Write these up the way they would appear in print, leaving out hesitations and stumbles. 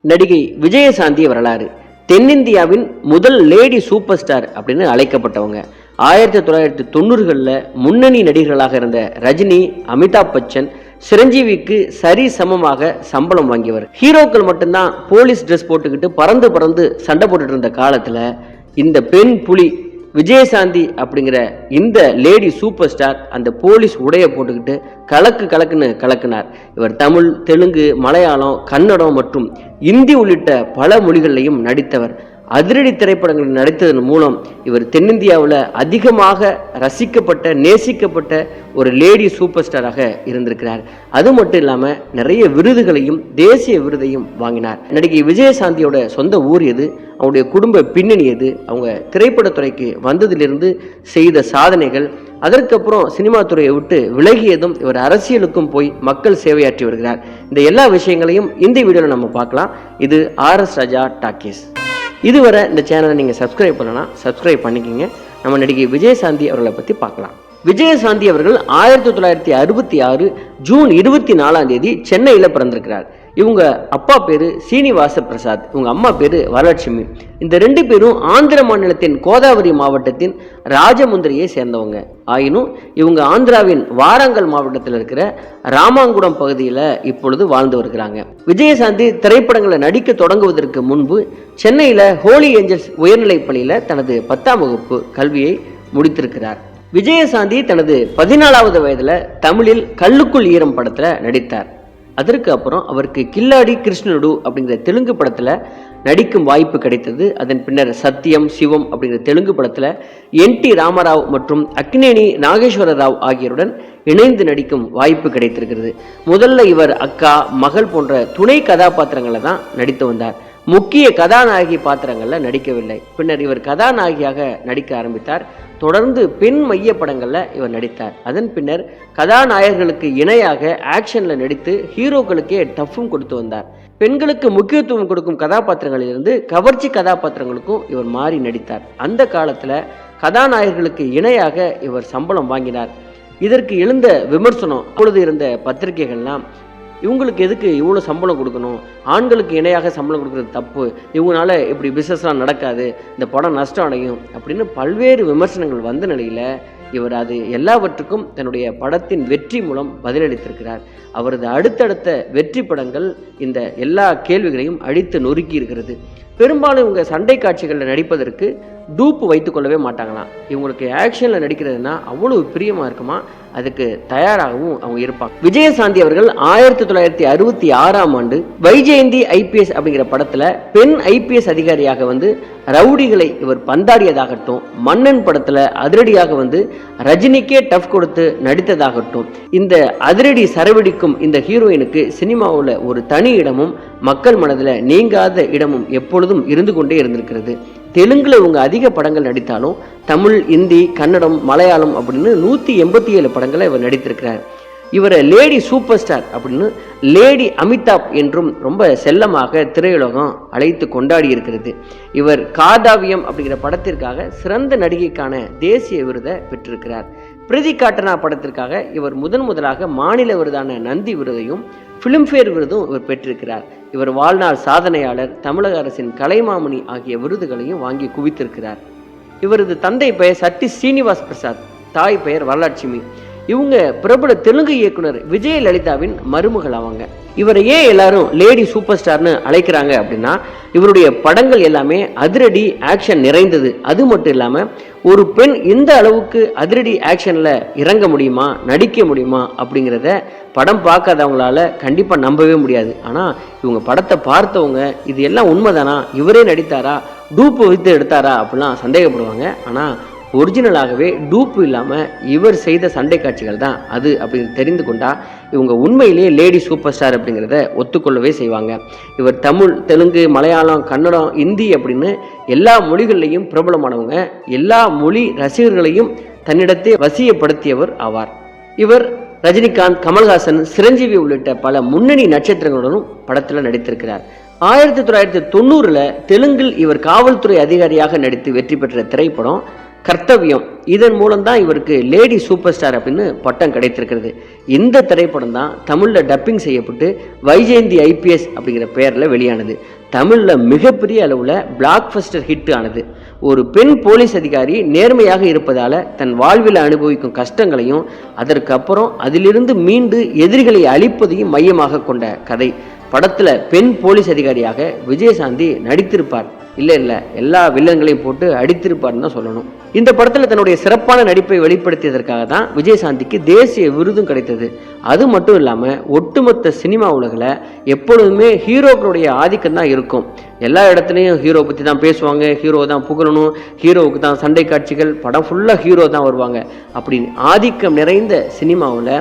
நடிகை விஜயசாந்தி வரலாறு. தென்னிந்தியாவின் முதல் லேடி சூப்பர் ஸ்டார் அப்படின்னு அழைக்கப்பட்டவங்க. 1990களில் முன்னணி நடிகர்களாக இருந்த ரஜினி, அமிதாப் பச்சன், சிரஞ்சீவிக்கு சரி சமமாக சம்பளம் வாங்கியவர். ஹீரோக்கள் மட்டும்தான் போலீஸ் ட்ரெஸ் போட்டுக்கிட்டு பறந்து பறந்து சண்டை போட்டுட்டு இருந்த காலத்தில் இந்த பெண் புலி விஜயசாந்தி அப்படிங்கிற இந்த லேடி சூப்பர் ஸ்டார் அந்த போலீஸ் உடைய போட்டுக்கிட்டு கலக்குன்னு கலக்குனார். இவர் தமிழ், தெலுங்கு, மலையாளம், கன்னடம் மற்றும் இந்தி உள்ளிட்ட பல மொழிகளிலையும் நடித்தவர். அதிரடி திரைப்படங்களில் நடித்ததன் மூலம் இவர் தென்னிந்தியாவில் அதிகமாக ரசிக்கப்பட்ட, நேசிக்கப்பட்ட ஒரு லேடி சூப்பர் ஸ்டாராக இருந்திருக்கிறார். அது மட்டும் இல்லாமல் நிறைய விருதுகளையும் தேசிய விருதையும் வாங்கினார். நடிகை விஜயசாந்தியோட சொந்த ஊர் எது, அவங்களுடைய குடும்ப பின்னணி எது, அவங்க திரைப்படத்துறைக்கு வந்ததிலிருந்து செய்த சாதனைகள், அதற்கப்புறம் சினிமா துறையை விட்டு விலகியதும் இவர் அரசியலுக்கும் போய் மக்கள் சேவையாற்றி வருகிறார். இந்த எல்லா விஷயங்களையும் இந்த வீடியோவில் நம்ம பார்க்கலாம். இது RS ராஜா டாக்கீஸ். இதுவரை இந்த சேனலை நீங்கள் சப்ஸ்கிரைப் பண்ணலாம், சப்ஸ்கிரைப் பண்ணிக்கிங்க. நம்ம நடிகை விஜயசாந்தி அவர்களை பற்றி பார்க்கலாம். விஜயசாந்தி அவர்கள் 1966 ஜூன் 24 சென்னையில் பிறந்திருக்கிறார். இவங்க அப்பா பேரு சீனிவாச பிரசாத், இவங்க அம்மா பேரு வரலட்சுமி. இந்த ரெண்டு பேரும் ஆந்திர மாநிலத்தின் கோதாவரி மாவட்டத்தின் ராஜமுந்திரியை சேர்ந்தவங்க. ஆயினும் இவங்க ஆந்திராவின் வாரங்கல் மாவட்டத்தில் இருக்கிற ராமாங்குடம் பகுதியில் இப்பொழுது வாழ்ந்து வருகிறாங்க. விஜயசாந்தி திரைப்படங்களை நடிக்க தொடங்குவதற்கு முன்பு சென்னையில் ஹோலி ஏஞ்சல்ஸ் உயர்நிலைப் பள்ளியில் தனது 10ஆம் வகுப்பு கல்வியை முடித்திருக்கிறார். விஜயசாந்தி தனது 14வது வயதில் தமிழில் கல்லுக்குள் ஈரம் படத்தில் நடித்தார். அதற்கு அப்புறம் அவருக்கு கில்லாடி கிருஷ்ணனுடு அப்படிங்கிற தெலுங்கு படத்தில் நடிக்கும் வாய்ப்பு கிடைத்தது. அதன் பின்னர் சத்தியம், சிவம் அப்படிங்கிற தெலுங்கு படத்தில் NT ராமராவ் மற்றும் அக்னேனி நாகேஸ்வர ராவ் ஆகியோருடன் இணைந்து நடிக்கும் வாய்ப்பு கிடைத்திருக்கிறது. முதல்ல இவர் அக்கா, மகள் போன்ற துணை கதாபாத்திரங்களை தான் நடித்து வந்தார். முக்கிய கதாநாயகி பாத்திரங்களில் நடிக்கவில்லை. பின்னர் இவர் கதாநாயகியாக நடிக்க ஆரம்பித்தார். தொடர்ந்து பெண் மைய படங்களில் இவர் நடித்தார். அதன் பின்னர் கதாநாயகர்களுக்கு இணையாக ஆக்ஷனில் நடித்து ஹீரோக்களுக்கே டஃப்பும் கொடுத்து வந்தார். பெண்களுக்கு முக்கியத்துவம் கொடுக்கும் கதாபாத்திரங்களிலிருந்து கவர்ச்சி கதாபாத்திரங்களுக்கும் இவர் மாறி நடித்தார். அந்த காலத்தில் கதாநாயகர்களுக்கு இணையாக இவர் சம்பளம் வாங்கினார். இதற்கு எழுந்த விமர்சனம், அப்பொழுது இருந்த பத்திரிகைகள்லாம் இவங்களுக்கு எதுக்கு இவ்வளோ சம்பளம் கொடுக்கணும், ஆண்களுக்கு இணையாக சம்பளம் கொடுக்குறது தப்பு, இவங்களால இப்படி பிஸ்னஸ்லாம் நடக்காது, இந்த படம் நஷ்டம் அடையும் அப்படின்னு பல்வேறு விமர்சனங்கள் வந்த நிலையில் இவர் அது எல்லாவற்றுக்கும் தன்னுடைய படத்தின் வெற்றி மூலம் பதிலளித்திருக்கிறார். அவரது அடுத்தடுத்த வெற்றி படங்கள் இந்த எல்லா கேள்விகளையும் அழித்து நொறுக்கி இருக்கிறது. பெரும்பாலும் இவங்க சண்டை காட்சிகளில் நடிப்பதற்கு டூப்பு வைத்து கொள்ளவே மாட்டாங்களாம். இவங்களுக்கு ஆக்ஷனில் நடிக்கிறதுனா அவ்வளவு பிரியமாக இருக்குமா, அதுக்கு தயாராகவும் அவங்க இருப்பாங்க. விஜயசாந்தி அவர்கள் 1966 வைஜெயந்தி IPS அப்படிங்கிற படத்தில் பெண் IPS அதிகாரியாக வந்து ரவுடிகளை இவர் பந்தாடியதாகட்டும், மன்னன் படத்தில் அதிரடியாக வந்து ரஜினிக்கே டஃப் கொடுத்து நடித்ததாகட்டும், இந்த அதிரடி சரவெடிக்கும் இந்த ஹீரோயினுக்கு சினிமாவில் ஒரு தனி இடமும் மக்கள் மனதில் நீங்காத இடமும் எப்பொழுதும் இருந்து கொண்டே இருந்திருக்கிறது. தெலுங்குல இவங்க அதிக படங்கள் நடித்தாலும் தமிழ், இந்தி, கன்னடம், மலையாளம் அப்படின்னு 187 படங்களை இவர் நடித்திருக்கிறார். இவரை லேடி சூப்பர் ஸ்டார் அப்படின்னு லேடி அமிதாப் என்றும் ரொம்ப செல்லமாக திரையுலகம் அழைத்து கொண்டாடி இருக்கிறது. இவர் காதாவியம் அப்படிங்கிற படத்திற்காக சிறந்த நடிகைக்கான தேசிய விருதை பெற்றிருக்கிறார். பிரதி காட்டனா படத்திற்காக இவர் முதலாக மாநில விருதான நந்தி விருதையும் பிலிம்பேர் விருதும் இவர் பெற்றிருக்கிறார். இவர் வாழ்நாள் சாதனையாளர், தமிழக அரசின் கலைமாமணி ஆகிய விருதுகளையும் வாங்கி குவித்திருக்கிறார். இவரது தந்தை பெயர் சட்டி ஸ்ரீனிவாஸ் பிரசாத், தாய் பெயர் வரலட்சுமி. இவங்க பிரபல தெலுங்கு இயக்குனர் விஜயலலிதாவின் மருமகள் அவங்க. இவரை ஏன் எல்லாரும் லேடி சூப்பர் ஸ்டார்னு அழைக்கிறாங்க அப்படின்னா, இவருடைய படங்கள் எல்லாமே அதிரடி ஆக்ஷன் நிறைந்தது. அது மட்டும் இல்லாமல் ஒரு பெண் இந்த அளவுக்கு அதிரடி ஆக்ஷனில் இறங்க முடியுமா, நடிக்க முடியுமா அப்படிங்கிறத படம் பார்க்காதவங்களால கண்டிப்பாக நம்பவே முடியாது. ஆனால் இவங்க படத்தை பார்த்தவங்க இது எல்லாம் உண்மைதானா, இவரே நடித்தாரா, டூப்பு வைத்து எடுத்தாரா அப்படிலாம் சந்தேகப்படுவாங்க. ஆனால் ஒரிஜினலாகவே டூப்பு இல்லாமல் இவர் செய்த சண்டை காட்சிகள் தான் அது அப்படின்னு தெரிந்து கொண்டா இவங்க உண்மையிலேயே லேடி சூப்பர் ஸ்டார் அப்படிங்கிறத ஒத்துக்கொள்ளவே செய்வாங்க. இவர் தமிழ், தெலுங்கு, மலையாளம், கன்னடம், இந்தி அப்படின்னு எல்லா மொழிகள்லையும் பிரபலமானவங்க. எல்லா மொழி ரசிகர்களையும் தன்னிடத்தே வசியப்படுத்தியவர் ஆவார். இவர் ரஜினிகாந்த், கமல்ஹாசன், சிரஞ்சீவி உள்ளிட்ட பல முன்னணி நட்சத்திரங்களுடனும் படத்தில் நடித்திருக்கிறார். 1990 தெலுங்கில் இவர் காவல்துறை அதிகாரியாக நடித்து வெற்றி பெற்ற திரைப்படம் கர்த்தவியம், இதன் மூலம் தான் இவருக்கு லேடி சூப்பர் ஸ்டார் அப்படின்னு பட்டம் கிடைத்திருக்கிறது. இந்த திரைப்படம் தான் தமிழில் டப்பிங் செய்யப்பட்டு வைஜெயந்தி IPS அப்படிங்கிற பெயரில் வெளியானது. தமிழில் மிகப்பெரிய அளவில் பிளாக் பஸ்டர் ஹிட் ஆனது. ஒரு பெண் போலீஸ் அதிகாரி நேர்மையாக இருப்பதால் தன் வாழ்வில் அனுபவிக்கும் கஷ்டங்களையும் அதற்கப்புறம் அதிலிருந்து மீண்டு எதிரிகளை அழிப்பதையும் மையமாக கொண்ட கதை. படத்தில் பெண் போலீஸ் அதிகாரியாக விஜயசாந்தி நடித்திருப்பார். இல்லை எல்லா வில்லன்களையும் போட்டு அடித்திருப்பார்னு தான் சொல்லணும். இந்த படத்தில் தன்னுடைய சிறப்பான நடிப்பை வெளிப்படுத்தியதற்காக தான் விஜயசாந்திக்கு தேசிய விருதும் கிடைத்தது. அது மட்டும் இல்லாமல் ஒட்டுமொத்த சினிமா உலகில் எப்பொழுதுமே ஹீரோக்களுடைய ஆதிக்கம் தான் இருக்கும். எல்லா இடத்துலையும் ஹீரோ பற்றி தான் பேசுவாங்க, ஹீரோ தான் புகழணும், ஹீரோவுக்கு தான் சண்டை காட்சிகள், படம் ஃபுல்லாக ஹீரோ தான் வருவாங்க. அப்படி ஆதிக்கம் நிறைந்த சினிமாவில்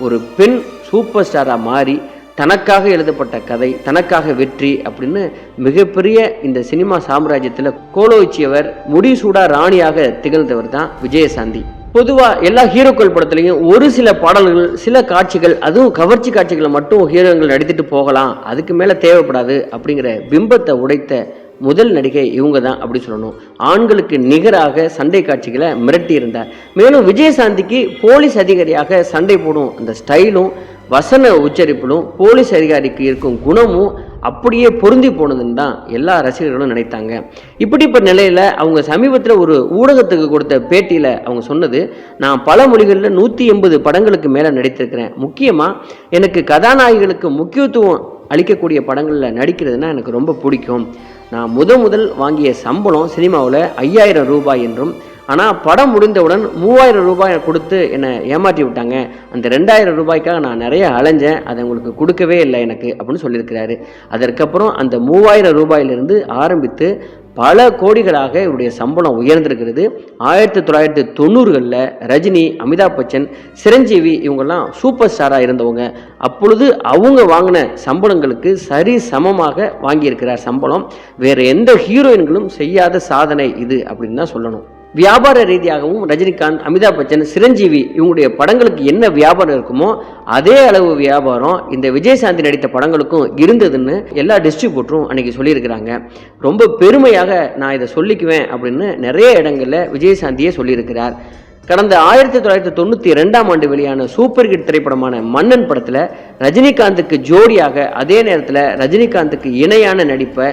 ஒரு பெண் சூப்பர் ஸ்டாராக மாறி தனக்காக எழுதப்பட்ட கதை, தனக்காக வெற்றி அப்படின்னு மிகப்பெரிய இந்த சினிமா சாம்ராஜ்யத்தில் கோலோச்சியவர், முடிசூடா ராணியாக திகழ்ந்தவர் தான் விஜயசாந்தி. பொதுவாக எல்லா ஹீரோக்கள் படத்துலையும் ஒரு சில பாடல்கள், சில காட்சிகள், அதுவும் கவர்ச்சி காட்சிகளை மட்டும் ஹீரோங்கள் நடித்துட்டு போகலாம், அதுக்கு மேலே தேவைப்படாது அப்படிங்கிற பிம்பத்தை உடைத்த முதல் நடிகை இவங்க தான் அப்படி சொல்லணும். ஆண்களுக்கு நிகராக சண்டை காட்சிகளை மிரட்டி இருந்தார். மேலும் விஜயசாந்திக்கு போலீஸ் அதிகாரியாக சண்டை போடும் அந்த ஸ்டைலும் வசன உச்சரிப்பிலும் போலீஸ் அதிகாரிக்கு இருக்கும் குணமும் அப்படியே பொருந்தி போனதுன்னு தான் எல்லா ரசிகர்களும் நினைத்தாங்க. இப்படிப்பட்ட நிலையில் அவங்க சமீபத்தில் ஒரு ஊடகத்துக்கு கொடுத்த பேட்டியில் அவங்க சொன்னது, நான் பல மொழிகளில் 180 படங்களுக்கு மேலே நடித்திருக்கிறேன். முக்கியமாக எனக்கு கதாநாயகிகளுக்கு முக்கியத்துவம் அளிக்கக்கூடிய படங்களில் நடிக்கிறதுனா எனக்கு ரொம்ப பிடிக்கும். நான் முதல் வாங்கிய சம்பளம் சினிமாவில் 5000 ரூபாய் என்றும், ஆனால் படம் முடிந்தவுடன் 3000 ரூபாய் கொடுத்து என்னை ஏமாற்றி விட்டாங்க. அந்த 2000 ரூபாய்க்காக நான் நிறைய அலைஞ்சேன், அதை உங்களுக்கு கொடுக்கவே இல்லை எனக்கு அப்படின்னு சொல்லியிருக்கிறாரு. அதற்கப்புறம் அந்த 3000 ரூபாயிலிருந்து ஆரம்பித்து பல கோடிகளாக இவருடைய சம்பளம் உயர்ந்திருக்கிறது. 1990களில் ரஜினி, அமிதாப் பச்சன், சிரஞ்சீவி இவங்கெல்லாம் சூப்பர் ஸ்டாராக இருந்தவங்க. அப்பொழுது அவங்க வாங்கின சம்பளங்களுக்கு சரி சமமாக வாங்கியிருக்கிறார் சம்பளம். வேறு எந்த ஹீரோயின்களும் செய்யாத சாதனை இது அப்படின்னு தான் சொல்லணும். வியாபார ரீதியாகவும் ரஜினிகாந்த், அமிதாப் பச்சன், சிரஞ்சீவி இவங்களுடைய படங்களுக்கு என்ன வியாபாரம் இருக்குமோ அதே அளவு வியாபாரம் இந்த விஜயசாந்தி நடித்த படங்களுக்கும் இருந்ததுன்னு எல்லா டிஸ்ட்ரிபியூட்டரும் அன்னைக்கு சொல்லியிருக்கிறாங்க. ரொம்ப பெருமையாக நான் இதை சொல்லிக்குவேன் அப்படின்னு நிறைய இடங்களில் விஜயசாந்தியே சொல்லியிருக்கிறார். கடந்த 1992ஆம் ஆண்டு வெளியான சூப்பர் ஹிட் திரைப்படமான மன்னன் படத்தில் ரஜினிகாந்துக்கு ஜோடியாக, அதே நேரத்தில் ரஜினிகாந்துக்கு இணையான நடிப்பை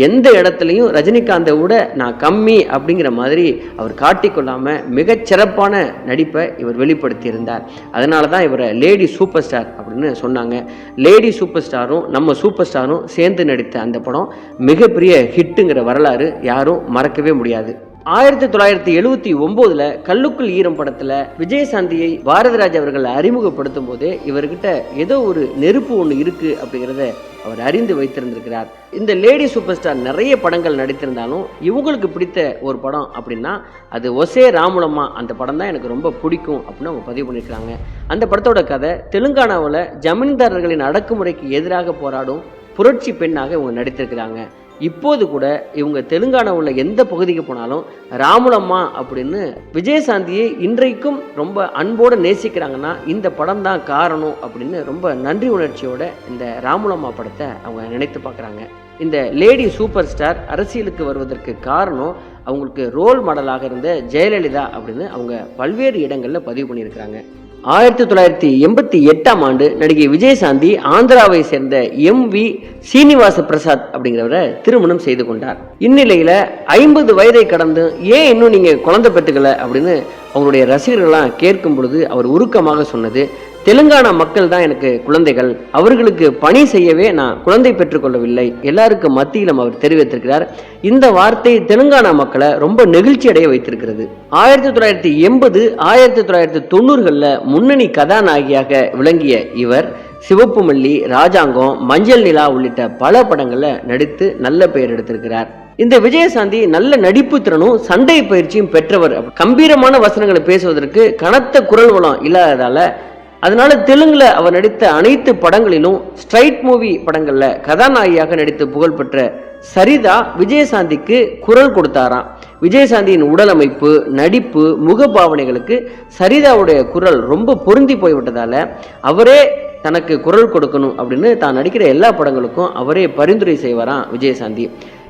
எந்த இடத்துலையும் ரஜினிகாந்தை விட நான் கம்மி அப்படிங்கிற மாதிரி அவர் காட்டிக்கொள்ளாமல் மிகச்சிறப்பான நடிப்பை இவர் வெளிப்படுத்தியிருந்தார். அதனால தான் இவரை லேடி சூப்பர் ஸ்டார் அப்படின்னு சொன்னாங்க. லேடி சூப்பர் ஸ்டாரும் நம்ம சூப்பர் ஸ்டாரும் சேர்ந்து நடித்த அந்த படம் மிகப்பெரிய ஹிட்டுங்கிற வரலாறு யாரும் மறக்கவே முடியாது. 1979 கல்லுக்குள் ஈரம் படத்துல விஜயசாந்தியை பாரதிராஜ் அவர்கள் அறிமுகப்படுத்தும் போதே இவர்கிட்ட ஏதோ ஒரு நெருப்பு ஒன்று இருக்கு அப்படிங்கிறத அவர் அறிந்து வைத்திருந்திருக்கிறார். இந்த லேடி சூப்பர் ஸ்டார் நிறைய படங்கள் நடித்திருந்தாலும் இவங்களுக்கு பிடித்த ஒரு படம் அப்படின்னா அது ஒசே ராமுலம்மா, அந்த படம் தான் எனக்கு ரொம்ப பிடிக்கும் அப்படின்னு அவங்க பதிவு பண்ணியிருக்காங்க. அந்த படத்தோட கதை, தெலுங்கானாவில் ஜமீன்தாரர்களின் அடக்குமுறைக்கு எதிராக போராடும் புரட்சி பெண்ணாக இவங்க நடித்திருக்கிறாங்க. இப்போது கூட இவங்க தெலுங்கானாவில் எந்த பகுதிக்கு போனாலும் ராமுலம்மா அப்படின்னு விஜயசாந்தியை இன்றைக்கும் ரொம்ப அன்போடு நேசிக்கிறாங்கன்னா இந்த படம் தான் காரணம் அப்படின்னு ரொம்ப நன்றி உணர்ச்சியோட இந்த ராமுலம்மா படத்தை அவங்க நினைத்து பார்க்குறாங்க. இந்த லேடி சூப்பர் ஸ்டார் அரசியலுக்கு வருவதற்கு காரணம் அவங்களுக்கு ரோல் மாடலாக இருந்த ஜெயலலிதா அப்படின்னு அவங்க பல்வேறு இடங்களில் பதிவு பண்ணியிருக்கிறாங்க. 1988ஆம் ஆண்டு நடிகை விஜயசாந்தி ஆந்திராவை சேர்ந்த MV சீனிவாச பிரசாத் அப்படிங்கிறவரை திருமணம் செய்து கொண்டார். இந்நிலையில் 50 வயதை கடந்து ஏன் இன்னும் நீங்கள் குழந்தை பெற்றுக்கல அப்படின்னு அவங்களுடைய ரசிகர்கள்லாம் கேட்கும் பொழுது அவர் உருக்கமாக சொன்னது, தெலுங்கானா மக்கள் தான் எனக்கு குழந்தைகள், அவர்களுக்கு பணி செய்யவே நான் குழந்தை பெற்றுக்கொள்ளவில்லை, எல்லாருக்கும் மத்தியிலும் அவர் தெரிவித்திருக்கிறார். இந்த வார்த்தை தெலுங்கானா மக்களை ரொம்ப நெகிழ்ச்சி அடைய வைத்திருக்கிறது. 1980 1990களில் முன்னணி கதாநாயகியாக விளங்கிய இவர் சிவப்பு மல்லி, ராஜாங்கம், மஞ்சள் நிலா உள்ளிட்ட பல படங்களில் நடித்து நல்ல பெயர் எடுத்திருக்கிறார். இந்த விஜயசாந்தி நல்ல நடிப்பு திறனும் சண்டை பயிற்சியும் பெற்றவர். கம்பீரமான வசனங்களை பேசுவதற்கு கனத்த குரல் வளம் இல்லாததால அதனால தெலுங்குல அவர் நடித்த அனைத்து படங்களிலும் ஸ்ட்ரைட் மூவி படங்கள்ல கதாநாயகியாக நடித்து புகழ்பெற்ற சரிதா விஜயசாந்திக்கு குரல் கொடுத்தாராம். விஜயசாந்தியின் உடல் அமைப்பு, நடிப்பு, முகபாவனைகளுக்கு சரிதாவுடைய குரல் ரொம்ப பொருந்தி போய்விட்டதால அவரே தனக்கு குரல் கொடுக்கணும் அப்படின்னு தான் நடிக்கிற எல்லா படங்களுக்கும் அவரே பரிந்துரை செய்வாராம் விஜயசாந்தி.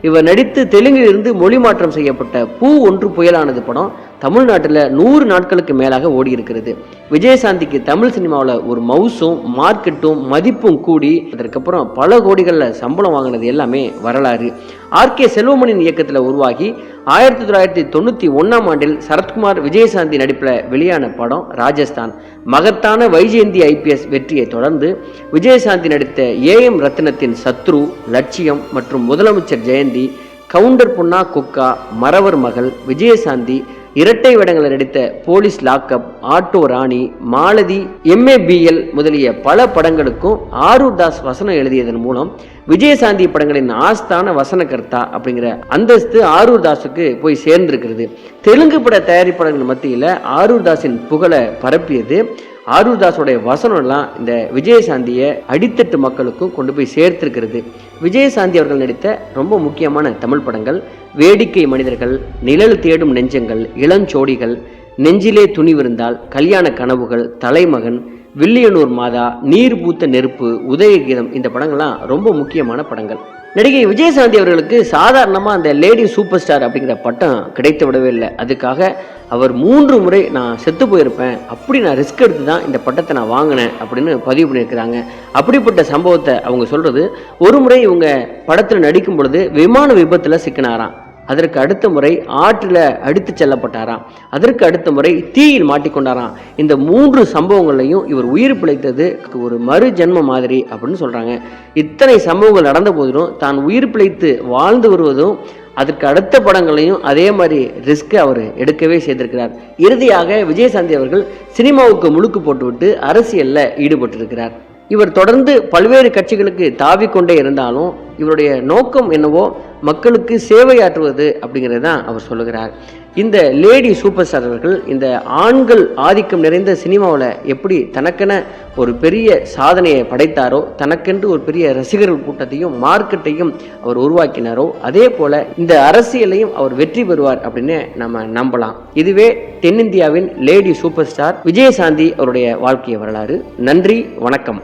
இவர் நடித்து தெலுங்கில் இருந்து மொழி மாற்றம் செய்யப்பட்ட பூ ஒன்று புயலானது படம் தமிழ்நாட்டில் 100 நாட்களுக்கு மேலாக ஓடி இருக்கிறது. விஜயசாந்திக்கு தமிழ் சினிமாவில் ஒரு மவுசும் மார்க்கெட்டும் மதிப்பும் கூடி அதற்கப்புறம் பல கோடிகளில் சம்பளம் வாங்கினது எல்லாமே வரலாறு. ஆர்.கே. செல்வமணியின் இயக்கத்தில் உருவாகி 1991ஆம் ஆண்டில் சரத்குமார் விஜயசாந்தி நடிப்பில் வெளியான படம் ராஜஸ்தான். மகத்தான வைஜெயந்தி IPS வெற்றியை தொடர்ந்து விஜயசாந்தி நடித்த AM ரத்னத்தின் சத்ரு, லட்சியம் மற்றும் முதலமைச்சர் ஜெயந்தி, கவுண்டர் பொன்னா குக்கா, மறவர் மகள், விஜயசாந்தி இரட்டை வேடங்களை நடித்த போலீஸ் லாக்அப், ஆட்டோ ராணி, மாலதி, MABL முதலிய பல படங்களுக்கும் ஆரூர் தாஸ் வசனம் எழுதியதன் மூலம் விஜயசாந்தி படங்களின் ஆஸ்தான வசனகர்த்தா அப்படிங்கிற அந்தஸ்து ஆரூர் தாஸுக்கு போய் சேர்ந்திருக்கிறது. தெலுங்கு பட தயாரிப்பாளர்கள் மத்தியில் ஆரூர் தாஸின் புகழை பரப்பியது. ஆரூர் தாஸோடைய வசனம்லாம் இந்த விஜயசாந்தியை அடித்தட்டு மக்களுக்கும் கொண்டு போய் சேர்த்திருக்கிறது. விஜயசாந்தி அவர்கள் நடித்த ரொம்ப முக்கியமான தமிழ் படங்கள் வேடிக்கை மனிதர்கள், நிழல் தேடும் நெஞ்சங்கள், இளஞ்சோடிகள், நெஞ்சிலே துணிவிருந்தால், கல்யாண கனவுகள், தலைமகன், வில்லியனூர் மாதா, நீர் பூத்த நெருப்பு, உதயகீதம். இந்த படங்கள்லாம் ரொம்ப முக்கியமான படங்கள். நடிகை விஜயசாந்தி அவர்களுக்கு சாதாரணமாக அந்த லேடி சூப்பர் ஸ்டார் அப்படிங்கிற பட்டம் கிடைத்து விடவே இல்லை. அதுக்காக அவர் 3 முறை நான் செத்து போயிருப்பேன், அப்படி நான் ரிஸ்க் எடுத்து தான் இந்த பட்டத்தை நான் வாங்கினேன் அப்படின்னு பதிவு பண்ணியிருக்கிறாங்க. அப்படிப்பட்ட சம்பவத்தை அவங்க சொல்கிறது, ஒரு முறை இவங்க படத்தில் நடிக்கும் பொழுது விமான விபத்தில் சிக்கினாராம். அதற்கு அடுத்த முறை ஆற்றில் அடித்து செல்லப்பட்டாராம். அதற்கு அடுத்த முறை தீயில் மாட்டிக்கொண்டாராம். இந்த 3 சம்பவங்களையும் இவர் உயிர் பிழைத்தது ஒரு மறு ஜென்ம மாதிரி அப்படின்னு சொல்றாங்க. இத்தனை சம்பவங்கள் நடந்த போதிலும் தான் உயிர் பிழைத்து வாழ்ந்து வருவதும் அதற்கு அடுத்த படங்களையும் அதே மாதிரி ரிஸ்க் அவர் எடுக்கவே செய்திருக்கிறார். இறுதியாக விஜயசாந்தி அவர்கள் சினிமாவுக்கு முழுக்கு போட்டுவிட்டு அரசியலில் ஈடுபட்டிருக்கிறார். இவர் தொடர்ந்து பல்வேறு கட்சிகளுக்கு தாவிக்கொண்டே இருந்தாலும் இவருடைய நோக்கம் என்னவோ மக்களுக்கு சேவையாற்றுவது அப்படிங்கிறது தான் அவர் சொல்லுகிறார். இந்த லேடி சூப்பர் ஸ்டார் அவர்கள் இந்த ஆண்கள் ஆதிக்கம் நிறைந்த சினிமாவில் எப்படி தனக்கென ஒரு பெரிய சாதனையை படைத்தாரோ, தனக்கென்று ஒரு பெரிய ரசிகர்கள் கூட்டத்தையும் மார்க்கெட்டையும் அவர் உருவாக்கினாரோ, அதே போல இந்த அரசியலையும் அவர் வெற்றி பெறுவார் அப்படின்னு நம்ம நம்பலாம். இதுவே தென்னிந்தியாவின் லேடி சூப்பர் ஸ்டார் விஜயசாந்தி அவருடைய வாழ்க்கை வரலாறு. நன்றி, வணக்கம்.